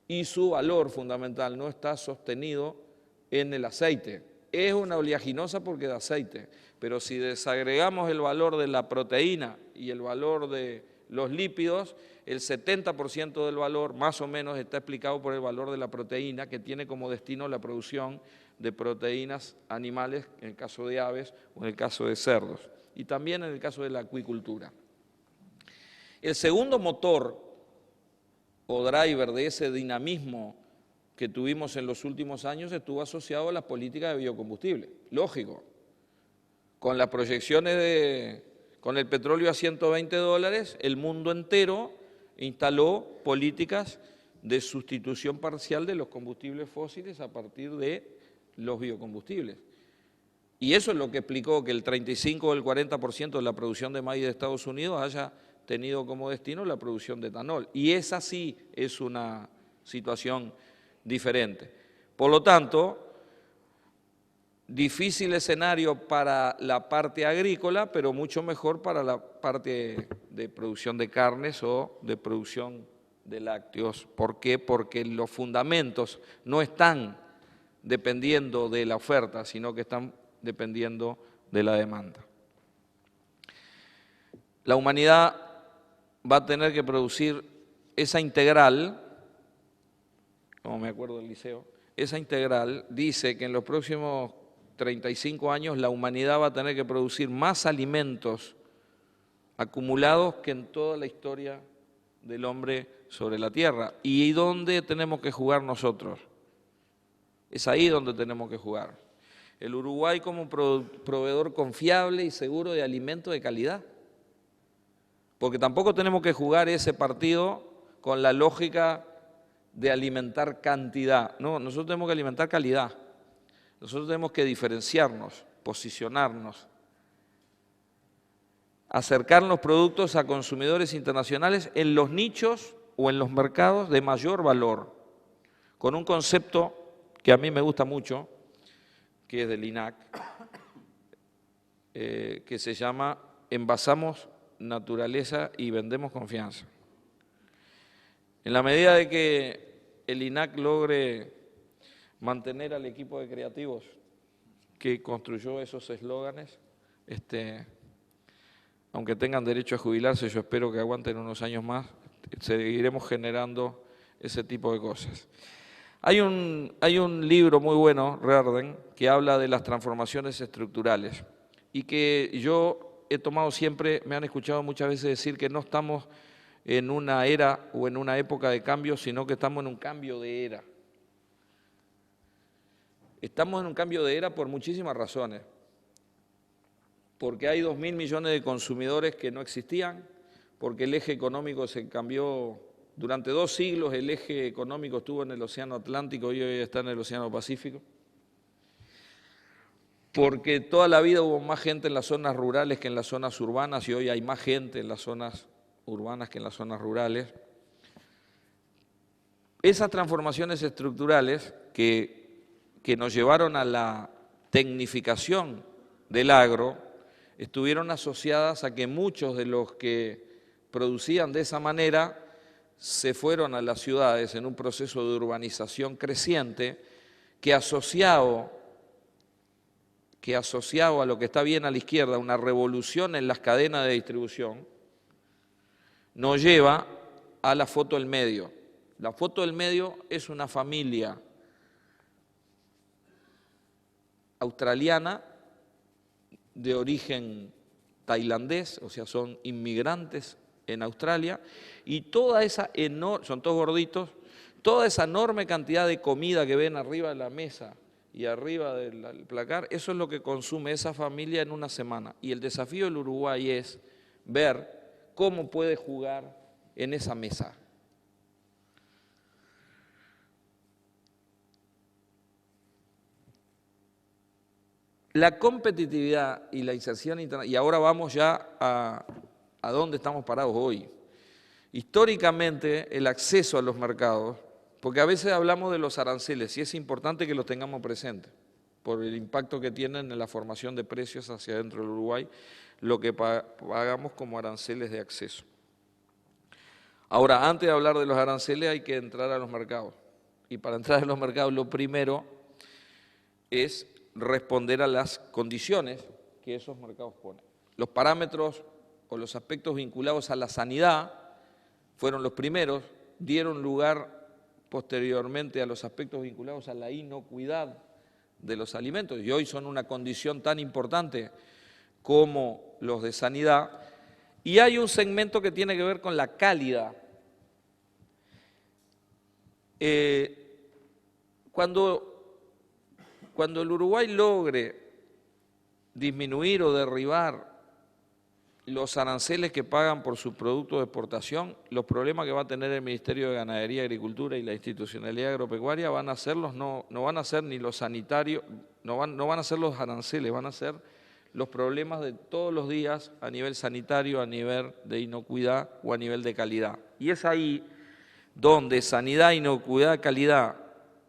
y su valor fundamental no está sostenido en el aceite. Es una oleaginosa porque da aceite, pero si desagregamos el valor de la proteína y el valor de los lípidos, el 70% del valor más o menos está explicado por el valor de la proteína, que tiene como destino la producción de proteínas animales, en el caso de aves o en el caso de cerdos, y también en el caso de la acuicultura. El segundo motor o driver de ese dinamismo que tuvimos en los últimos años estuvo asociado a las políticas de biocombustible. Lógico, con las proyecciones con el petróleo a $120, el mundo entero instaló políticas de sustitución parcial de los combustibles fósiles a partir de los biocombustibles. Y eso es lo que explicó que el 35 o el 40% de la producción de maíz de Estados Unidos haya tenido como destino la producción de etanol. Y esa sí es una situación diferente. Por lo tanto, difícil escenario para la parte agrícola, pero mucho mejor para la parte de producción de carnes o de producción de lácteos. ¿Por qué? Porque los fundamentos no están dependiendo de la oferta, sino que están dependiendo de la demanda. La humanidad va a tener que producir esa integral, como me acuerdo del liceo, esa integral dice que en los próximos 35 años la humanidad va a tener que producir más alimentos acumulados que en toda la historia del hombre sobre la Tierra. ¿Y dónde tenemos que jugar nosotros? Es ahí donde tenemos que jugar. El Uruguay como proveedor confiable y seguro de alimentos de calidad. Porque tampoco tenemos que jugar ese partido con la lógica de alimentar cantidad. No, nosotros tenemos que alimentar calidad. Nosotros tenemos que diferenciarnos, posicionarnos, acercar los productos a consumidores internacionales en los nichos o en los mercados de mayor valor, con un concepto que a mí me gusta mucho, que es del INAC, que se llama envasamos naturaleza y vendemos confianza. En la medida de que el INAC logre mantener al equipo de creativos que construyó esos eslóganes, aunque tengan derecho a jubilarse, yo espero que aguanten unos años más, seguiremos generando ese tipo de cosas. Hay un libro muy bueno, Rearden, que habla de las transformaciones estructurales y que yo he tomado siempre, me han escuchado muchas veces decir que no estamos en una era o en una época de cambio, sino que estamos en un cambio de era. Estamos en un cambio de era por muchísimas razones, porque hay 2.000 millones de consumidores que no existían, porque el eje económico se cambió durante 2 siglos, el eje económico estuvo en el Océano Atlántico y hoy está en el Océano Pacífico, porque toda la vida hubo más gente en las zonas rurales que en las zonas urbanas y hoy hay más gente en las zonas urbanas que en las zonas rurales. Esas transformaciones estructurales que nos llevaron a la tecnificación del agro estuvieron asociadas a que muchos de los que producían de esa manera se fueron a las ciudades en un proceso de urbanización creciente que asociado a lo que está bien a la izquierda, una revolución en las cadenas de distribución, nos lleva a la foto del medio. La foto del medio es una familia australiana de origen tailandés, o sea, son inmigrantes en Australia, y toda esa son todos gorditos, toda esa enorme cantidad de comida que ven arriba de la mesa y arriba del placar, eso es lo que consume esa familia en una semana. Y el desafío del Uruguay es ver cómo puede jugar en esa mesa. La competitividad y la inserción internacional, y ahora vamos ya a dónde estamos parados hoy. Históricamente, el acceso a los mercados porque a veces hablamos de los aranceles y es importante que los tengamos presentes por el impacto que tienen en la formación de precios hacia dentro del Uruguay, lo que pagamos como aranceles de acceso. Ahora, antes de hablar de los aranceles hay que entrar a los mercados. Y para entrar a los mercados lo primero es responder a las condiciones que esos mercados ponen. Los parámetros o los aspectos vinculados a la sanidad fueron los primeros, dieron lugar posteriormente a los aspectos vinculados a la inocuidad de los alimentos y hoy son una condición tan importante como los de sanidad. Y hay un segmento que tiene que ver con la calidad. Cuando el Uruguay logre disminuir o derribar los aranceles que pagan por sus productos de exportación, los problemas que va a tener el Ministerio de Ganadería, Agricultura y la institucionalidad agropecuaria van a ser no van a ser ni los sanitarios, no van a ser los aranceles, van a ser los problemas de todos los días a nivel sanitario, a nivel de inocuidad o a nivel de calidad. Y es ahí donde sanidad, inocuidad, calidad,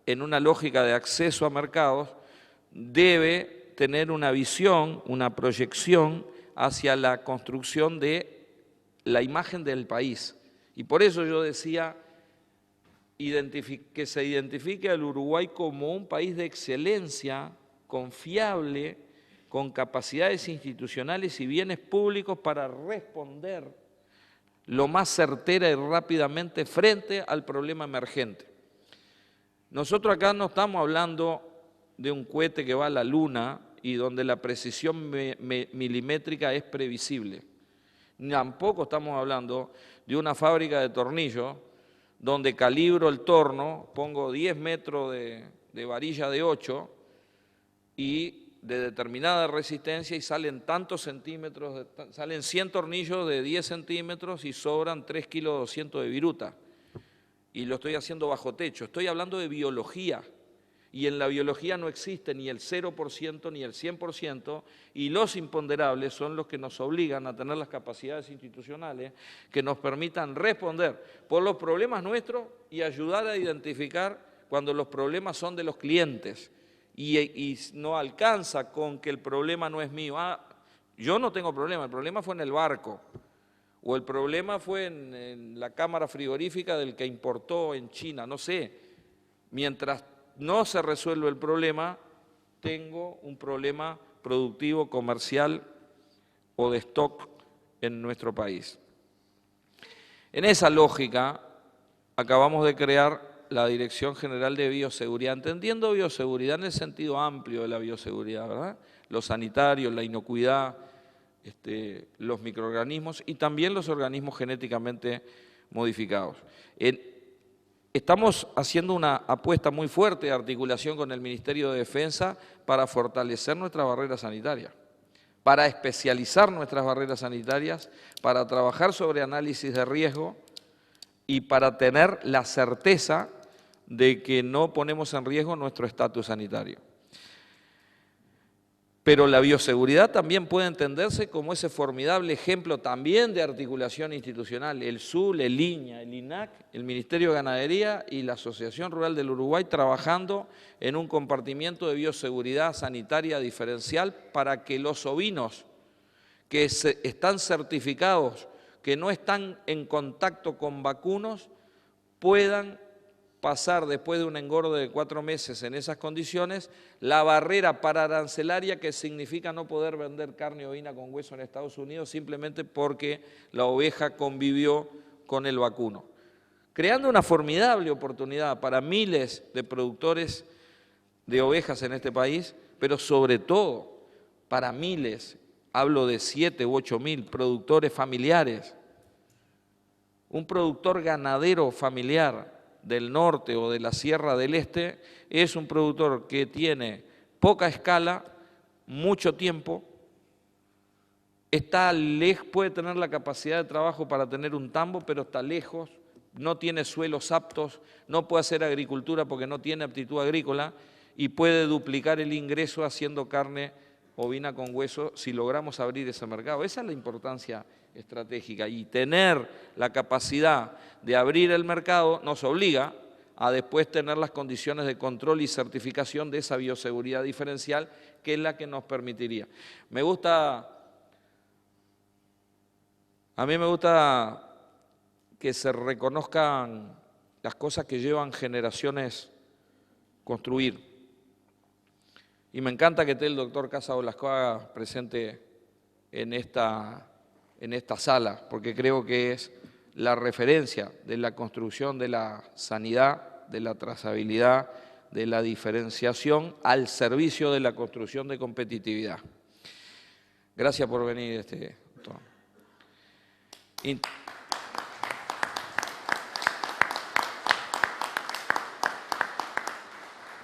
en una lógica de acceso a mercados, debe tener una visión, una proyección hacia la construcción de la imagen del país. Y por eso yo decía que se identifique al Uruguay como un país de excelencia, confiable, con capacidades institucionales y bienes públicos para responder lo más certera y rápidamente frente al problema emergente. Nosotros acá no estamos hablando de un cohete que va a la luna y donde la precisión milimétrica es previsible. Tampoco estamos hablando de una fábrica de tornillos donde calibro el torno, pongo 10 metros de varilla de 8 y de determinada resistencia y salen tantos centímetros, salen 100 tornillos de 10 centímetros y sobran 3,2 kilos de viruta. Y lo estoy haciendo bajo techo. Estoy hablando de biología. Y en la biología no existe ni el 0% ni el 100%, y los imponderables son los que nos obligan a tener las capacidades institucionales que nos permitan responder por los problemas nuestros y ayudar a identificar cuando los problemas son de los clientes. Y no alcanza con que el problema no es mío. Yo no tengo problema, el problema fue en el barco, o el problema fue en la cámara frigorífica del que importó en China, no sé. Mientras no se resuelve el problema, tengo un problema productivo, comercial o de stock en nuestro país. En esa lógica, acabamos de crear la Dirección General de Bioseguridad, entendiendo bioseguridad en el sentido amplio de la bioseguridad, ¿verdad? Los sanitarios, la inocuidad, los microorganismos y también los organismos genéticamente modificados. Estamos haciendo una apuesta muy fuerte de articulación con el Ministerio de Defensa para fortalecer nuestras barreras sanitarias, para especializar nuestras barreras sanitarias, para trabajar sobre análisis de riesgo y para tener la certeza de que no ponemos en riesgo nuestro estatus sanitario. Pero la bioseguridad también puede entenderse como ese formidable ejemplo también de articulación institucional. El SUL, el INAH, el INAC, el Ministerio de Ganadería y la Asociación Rural del Uruguay trabajando en un compartimiento de bioseguridad sanitaria diferencial para que los ovinos que están certificados, que no están en contacto con vacunos, puedan pasar después de un engorde de 4 meses en esas condiciones, la barrera paraarancelaria que significa no poder vender carne ovina con hueso en Estados Unidos simplemente porque la oveja convivió con el vacuno. Creando una formidable oportunidad para miles de productores de ovejas en este país, pero sobre todo para miles, hablo de 7 u 8 mil productores familiares. Un productor ganadero familiar del norte o de la Sierra del Este es un productor que tiene poca escala, mucho tiempo, puede tener la capacidad de trabajo para tener un tambo, pero está lejos, no tiene suelos aptos, no puede hacer agricultura porque no tiene aptitud agrícola y puede duplicar el ingreso haciendo carne ovina con hueso si logramos abrir ese mercado. Esa es la importancia estratégica y tener la capacidad de abrir el mercado nos obliga a después tener las condiciones de control y certificación de esa bioseguridad diferencial, que es la que nos permitiría. A mí me gusta que se reconozcan las cosas que llevan generaciones construir. Y me encanta que esté el doctor Casa Olascoaga presente en esta sala, porque creo que es la referencia de la construcción de la sanidad, de la trazabilidad, de la diferenciación al servicio de la construcción de competitividad. Gracias por venir, doctor.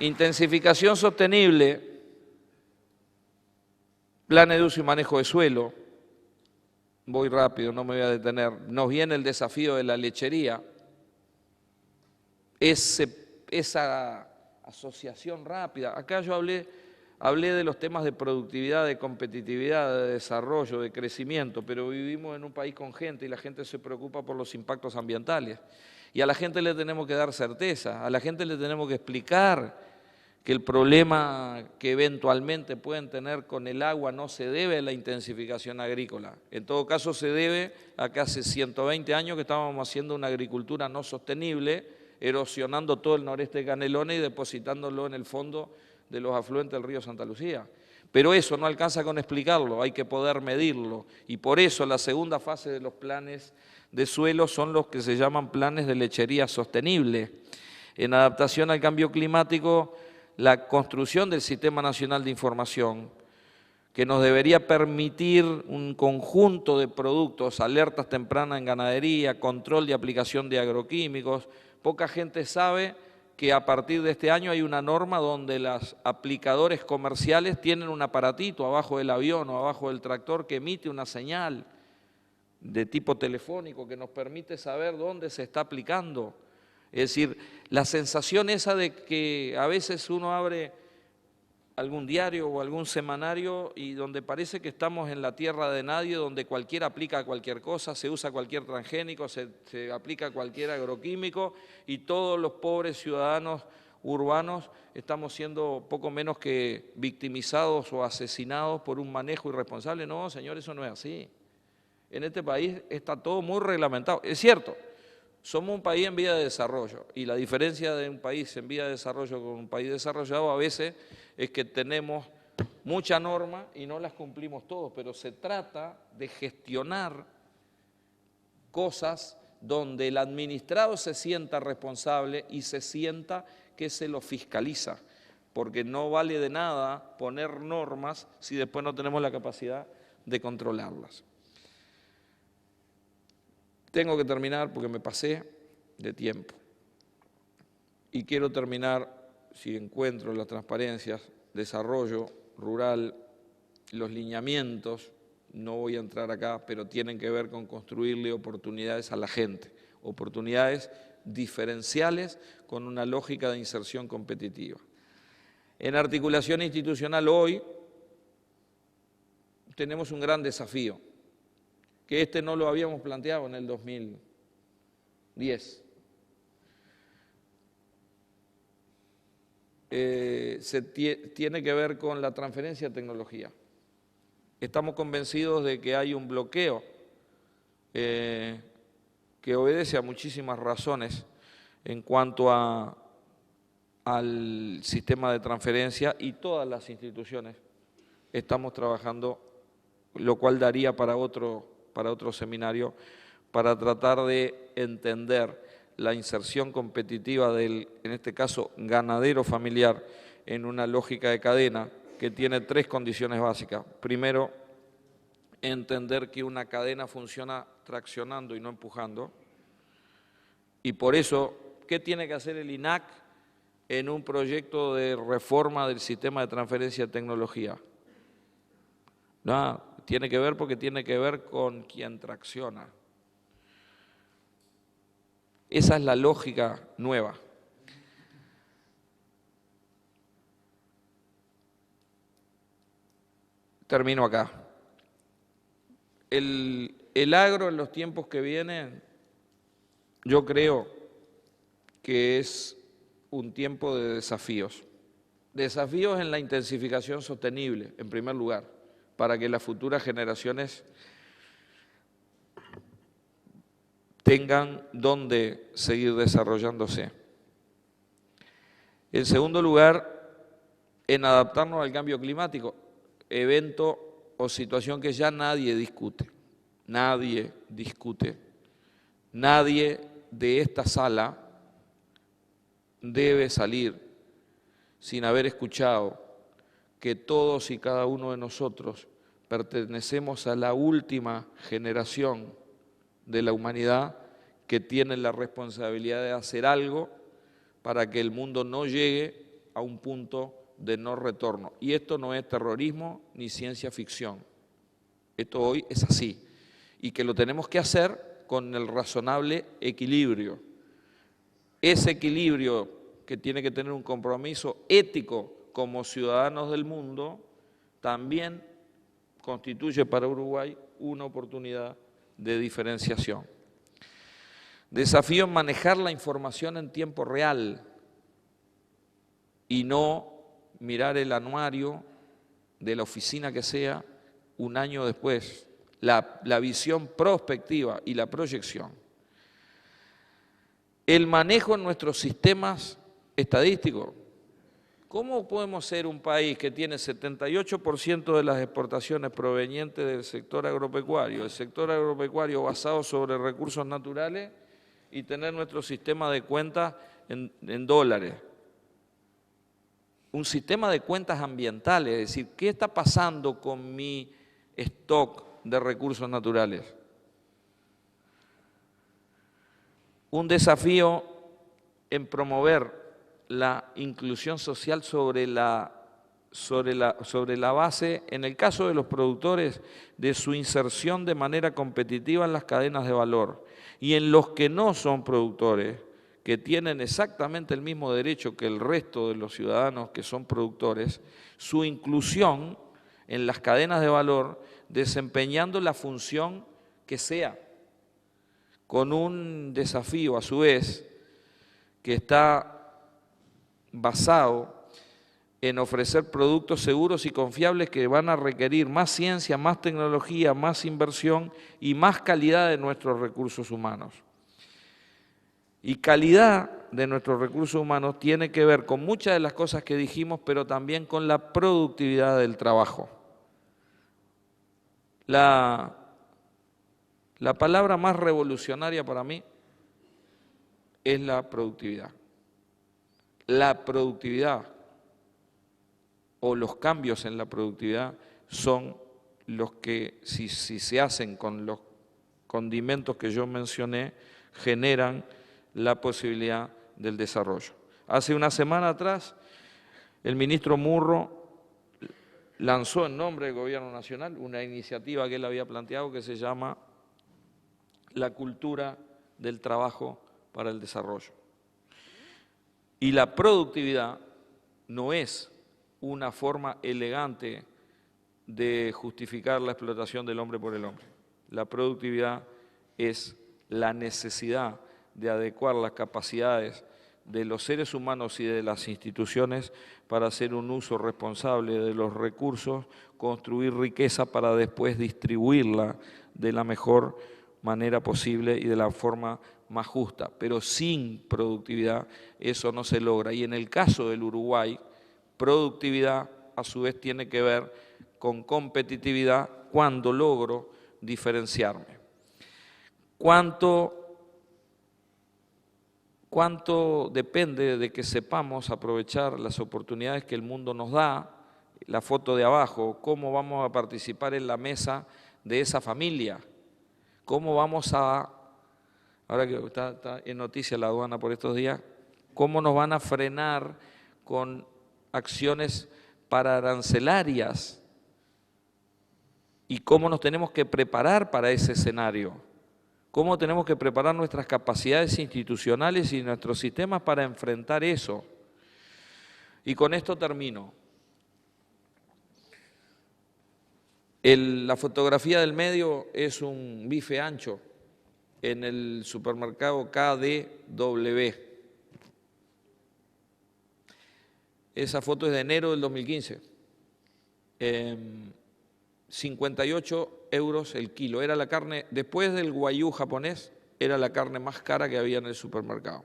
Intensificación sostenible, planes de uso y manejo de suelo. Voy rápido, no me voy a detener. Nos viene el desafío de la lechería. Esa asociación rápida. Acá yo hablé de los temas de productividad, de competitividad, de desarrollo, de crecimiento, pero vivimos en un país con gente y la gente se preocupa por los impactos ambientales. Y a la gente le tenemos que dar certeza, a la gente le tenemos que explicar que el problema que eventualmente pueden tener con el agua no se debe a la intensificación agrícola. En todo caso se debe a que hace 120 años que estábamos haciendo una agricultura no sostenible, erosionando todo el noreste de Canelones y depositándolo en el fondo de los afluentes del río Santa Lucía. Pero eso no alcanza con explicarlo, hay que poder medirlo. Y por eso la segunda fase de los planes de suelo son los que se llaman planes de lechería sostenible. En adaptación al cambio climático, la construcción del Sistema Nacional de Información, que nos debería permitir un conjunto de productos, alertas tempranas en ganadería, control de aplicación de agroquímicos. Poca gente sabe que a partir de este año hay una norma donde los aplicadores comerciales tienen un aparatito abajo del avión o abajo del tractor que emite una señal de tipo telefónico que nos permite saber dónde se está aplicando. Es decir, la sensación esa de que a veces uno abre algún diario o algún semanario y donde parece que estamos en la tierra de nadie, donde cualquiera aplica cualquier cosa, se usa cualquier transgénico, se aplica cualquier agroquímico y todos los pobres ciudadanos urbanos estamos siendo poco menos que victimizados o asesinados por un manejo irresponsable. No, señor, eso no es así. En este país está todo muy reglamentado. Es cierto, somos un país en vía de desarrollo y la diferencia de un país en vía de desarrollo con un país desarrollado a veces es que tenemos mucha norma y no las cumplimos todos, pero se trata de gestionar cosas donde el administrado se sienta responsable y se sienta que se lo fiscaliza, porque no vale de nada poner normas si después no tenemos la capacidad de controlarlas. Tengo que terminar porque me pasé de tiempo. Y quiero terminar, si encuentro las transparencias, desarrollo rural, los lineamientos, no voy a entrar acá, pero tienen que ver con construirle oportunidades a la gente, oportunidades diferenciales con una lógica de inserción competitiva. En articulación institucional hoy tenemos un gran desafío, que no lo habíamos planteado en el 2010. Tiene que ver con la transferencia de tecnología. Estamos convencidos de que hay un bloqueo que obedece a muchísimas razones en cuanto al sistema de transferencia y todas las instituciones estamos trabajando, lo cual daría para otro seminario, para tratar de entender la inserción competitiva del, en este caso, ganadero familiar en una lógica de cadena que tiene 3 condiciones básicas. Primero, entender que una cadena funciona traccionando y no empujando. Y por eso, ¿qué tiene que hacer el INAC en un proyecto de reforma del sistema de transferencia de tecnología? No, tiene que ver porque tiene que ver con quien tracciona. Esa es la lógica nueva. Termino acá. El agro en los tiempos que vienen, yo creo que es un tiempo de desafíos. Desafíos en la intensificación sostenible, en primer lugar, para que las futuras generaciones tengan dónde seguir desarrollándose. En segundo lugar, en adaptarnos al cambio climático, evento o situación que ya nadie discute. Nadie discute. Nadie de esta sala debe salir sin haber escuchado que todos y cada uno de nosotros pertenecemos a la última generación de la humanidad que tiene la responsabilidad de hacer algo para que el mundo no llegue a un punto de no retorno. Y esto no es terrorismo ni ciencia ficción. Esto hoy es así. Y que lo tenemos que hacer con el razonable equilibrio. Ese equilibrio que tiene que tener un compromiso ético como ciudadanos del mundo, también constituye para Uruguay una oportunidad de diferenciación. Desafío en manejar la información en tiempo real y no mirar el anuario de la oficina que sea un año después. La visión prospectiva y la proyección. El manejo en nuestros sistemas estadísticos. ¿Cómo podemos ser un país que tiene 78% de las exportaciones provenientes del sector agropecuario basado sobre recursos naturales y tener nuestro sistema de cuentas en dólares? Un sistema de cuentas ambientales, es decir, ¿qué está pasando con mi stock de recursos naturales? Un desafío en promover la inclusión social sobre la base, en el caso de los productores, de su inserción de manera competitiva en las cadenas de valor, y en los que no son productores, que tienen exactamente el mismo derecho que el resto de los ciudadanos que son productores, su inclusión en las cadenas de valor, desempeñando la función que sea, con un desafío a su vez que está basado en ofrecer productos seguros y confiables que van a requerir más ciencia, más tecnología, más inversión y más calidad de nuestros recursos humanos. Y calidad de nuestros recursos humanos tiene que ver con muchas de las cosas que dijimos, pero también con la productividad del trabajo. La palabra más revolucionaria para mí es la productividad. La productividad o los cambios en la productividad son los que, si se hacen con los condimentos que yo mencioné, generan la posibilidad del desarrollo. Hace una semana atrás, el ministro Murro lanzó en nombre del Gobierno Nacional una iniciativa que él había planteado que se llama la cultura del trabajo para el desarrollo. Y la productividad no es una forma elegante de justificar la explotación del hombre por el hombre. La productividad es la necesidad de adecuar las capacidades de los seres humanos y de las instituciones para hacer un uso responsable de los recursos, construir riqueza para después distribuirla de la mejor manera posible y de la forma más justa. Pero sin productividad eso no se logra. Y en el caso del Uruguay, productividad a su vez tiene que ver con competitividad cuando logro diferenciarme. ¿Cuánto depende de que sepamos aprovechar las oportunidades que el mundo nos da? La foto de abajo, cómo vamos a participar en la mesa de esa familia, cómo vamos a, ahora que está en noticia la aduana por estos días, cómo nos van a frenar con acciones pararancelarias y cómo nos tenemos que preparar para ese escenario. Cómo tenemos que preparar nuestras capacidades institucionales y nuestros sistemas para enfrentar eso. Y con esto termino. La fotografía del medio es un bife ancho en el supermercado KDW. Esa foto es de enero del 2015. 58 euros el kilo. Era la carne, después del guayú japonés, era la carne más cara que había en el supermercado.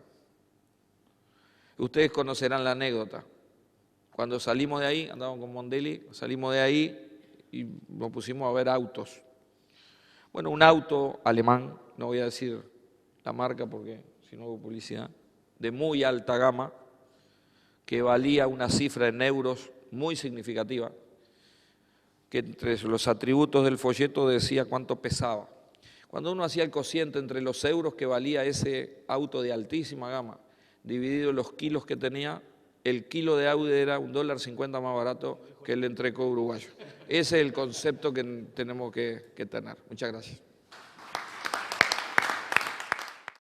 Ustedes conocerán la anécdota. Cuando salimos de ahí, andábamos con Mondeli, salimos de ahí y nos pusimos a ver autos. Bueno, un auto alemán, no voy a decir la marca porque si no hago publicidad, de muy alta gama, que valía una cifra en euros muy significativa, que entre los atributos del folleto decía cuánto pesaba. Cuando uno hacía el cociente entre los euros que valía ese auto de altísima gama, dividido los kilos que tenía, el kilo de Audi era $1.50 más barato que el entrecot uruguayo. Ese es el concepto que tenemos que tener. Muchas gracias.